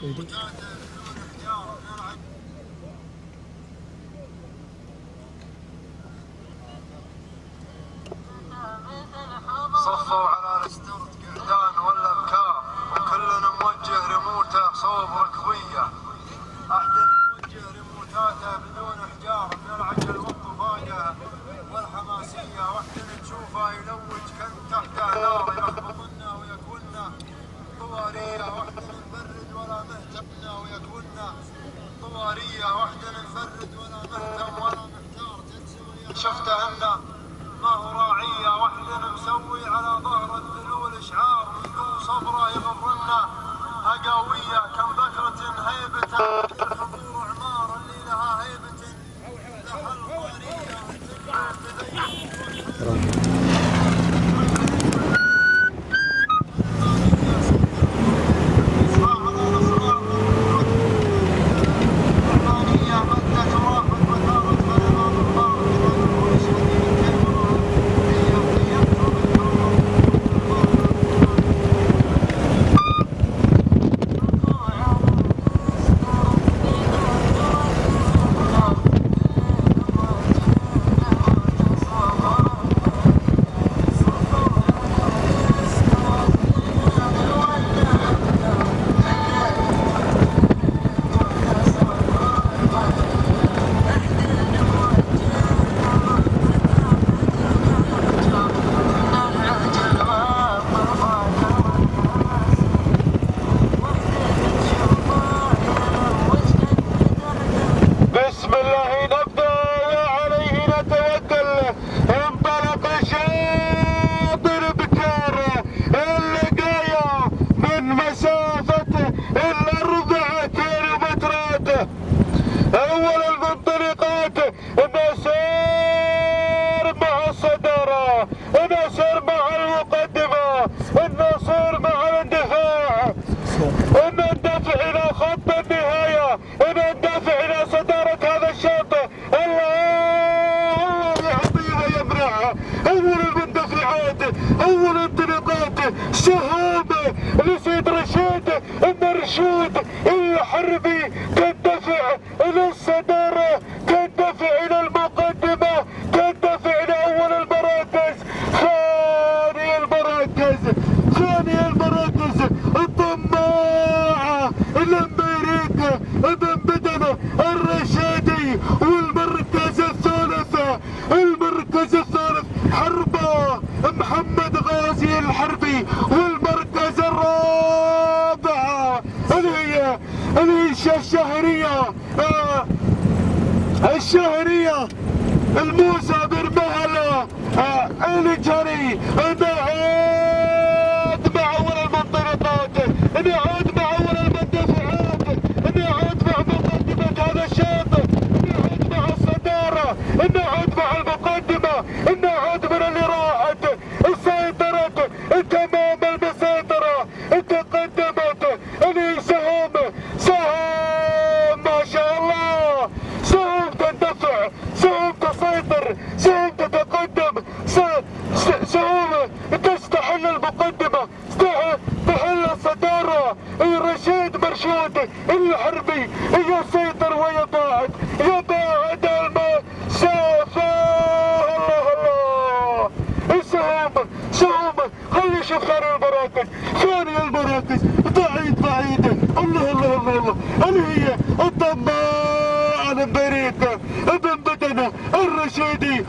صفوا على السترت قعدان ولا بكار وكلنا موجه ريموته صوب ركبيه. احدنا موجه ريموتاته بدون احجار من العجل والطفايه والحماسيه. واحدنا نشوفه يلوج كان تحته نار يخبطنا ويكونا طواريه. واحدنا نبرد ولا مهتمنا ويكونا طواريه. واحدنا نفرد ولا مهتم ولا محتار تنسوي شفته انه ما هو راعيه. واحدنا مسوي على ظهر الذلول اشعار ويقول صبره يغرنا هقاويه. كم بكره هيبه الحضور عمار اللي لها هيبه لها القاريه. بسم الله نبدأ وعليه نتوكل. انطلق شاطر بكار اللقاية من مسافة إلا 4 كيلومترات. أول المنطلقات النصير مع الصدارة، النصير مع المقدمة، النصير مع الاندفاع، ندفع إلى خط النهاية، ندفع إلى صدارة هذا الشاطئ. الله يعطيها يمنعها. أول المندفعات، أول انطلاقات سهام لسيد رشيد المرشود الحربي تندفع إلى الصدارة، تندفع إلى المقدمة، تندفع إلى أول المراكز. ثاني المراكز الطماعة الامريكا ابن بدنة الرشيدي. والمركز الثالث حربة محمد غازي الحربي. والمركز الرابع اللي هي الشهرية الموسى برمهلة الجري. نعود مع أول المنطلقات، نعود مع أول المندفعات، نعود مع مقدمة هذا الشاطئ، نعود مع الصدارة، نعود مع المقدمة، نعود من اللي راحت سيطرت تمام المسيطرة، تقدمت اللي سهم ما شاء الله. سهم تندفع، سهم تسيطر، سهم تتقدم، سهم تستحل المقدمة، تحل الصدارة. رشيد مرشود الحربي يسيطر ويباعد المسافة. الله سهم خلي شوف ثاني المراكز بعيد. الله اللي هي الطماع الامريكا ابن بدنة الرشيدي.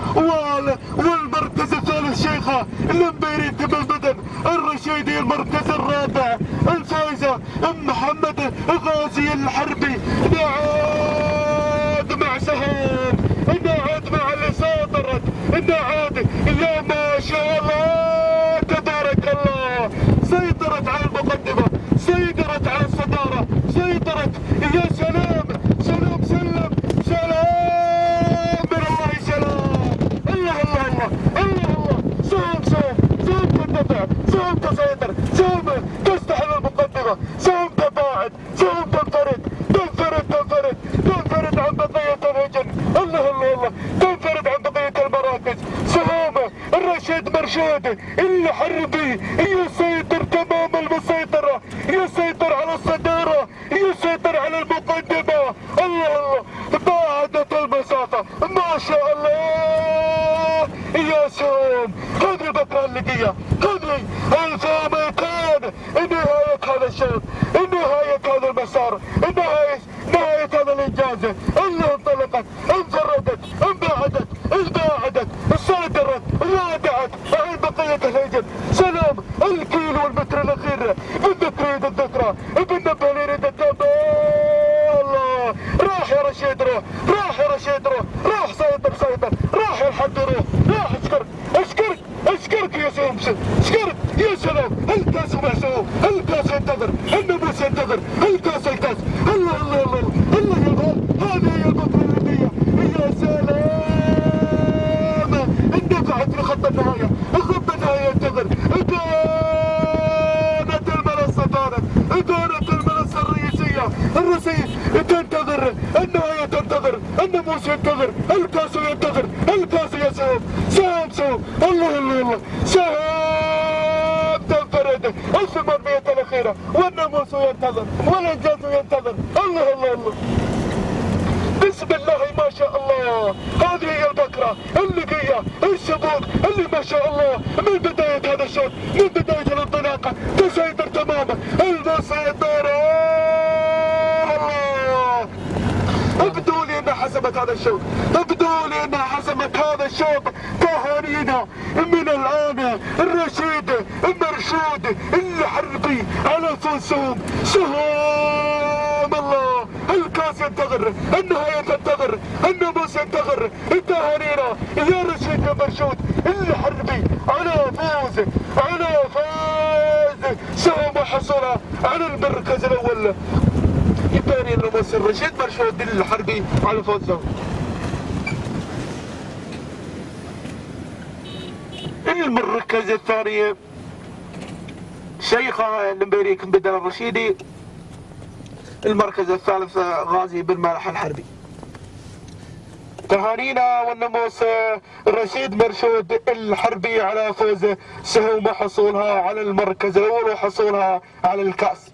والمركز الثالث شيخة الامريكا بن بدن الرشيدي. المركز الرابع الفايزة محمد غازي الحربي. نعود مع سهام، نعود مع اللي سيطرت، نعود يا ما شاء الله تبارك الله. سيطرت على المقدمة، سيطرت على الصدارة، سيطرت. يا سلام سلام من الله سلام. الله سهم تندفع، سهم تسيطر، سهم تستحل المقدمة، سهم تباعد، سهم تنفرد عن بقية الهجن. الله تنفرد عن بقية المراكز. سهام الرشيد مرشود الحربي يسيطر تمام المسيطرة، يسيطر على الصدارة، الرسمي 1200 نهاية هذا الشوط، نهاية هذا المسار، نهاية هذا الإنجاز اللي انطلقت، انفردت، انبعدت، ازداعدت، صادرت، رادعت عن بقية الهجن. سلام الكيلو والمتر الأخير بالذكرى الذكرى بالنبه اللي يريد التابع. الله راح يا رشيد، راح يا رشيد، راح سيطر، راح يا الحد، راح اشكرك يا سمسم، اشكرك يا سلام. الكاس محسوب، الكاس ينتظر، الناموس ينتظر، الكاس الله الله الله الله يا غال. هذه هي البطولة الأولمبية. يا سلام اندفعت في خط النهاية، خط النهاية ينتظر. كانت المنصة الرئيسية تنتظر، النهاية تنتظر، الناموس ينتظر، الكاس ينتظر، الكاس يا سام الله الله الله. سام تنفرد 1800 الأخيرة، والناموس ينتظر، والإنجاز ينتظر. الله الله الله بسم الله ما شاء الله. هذه هي البكرة اللقية الشبوك اللي ما شاء الله من بداية هذا الشوط، من بداية الانطلاقة تسيطر تماما، المسيطرة. الله ابدوا لي انها حسمت هذا الشوط، ابدوا لي انها حسمت هذا الشوط. تهانينا من الان الرشيد مرشود الحربي على فوسهم. سهام الله. الكاس ينتظر، النهاية تنتظر، الناموس ينتظر. تهانينا يا رشيد مرشود الحربي على فوز سهم حصولها على المركز الاول. يباني الناموس الرشيد مرشود الحربي على فوزه. المركز الثاني شيخة المبيري بدل الرشيدي. المركز الثالث غازي بن مالح الحربي. تهانينا والناموس رشيد مرشود الحربي على فوز سهم حصولها على المركز الاول وحصولها على الكاس.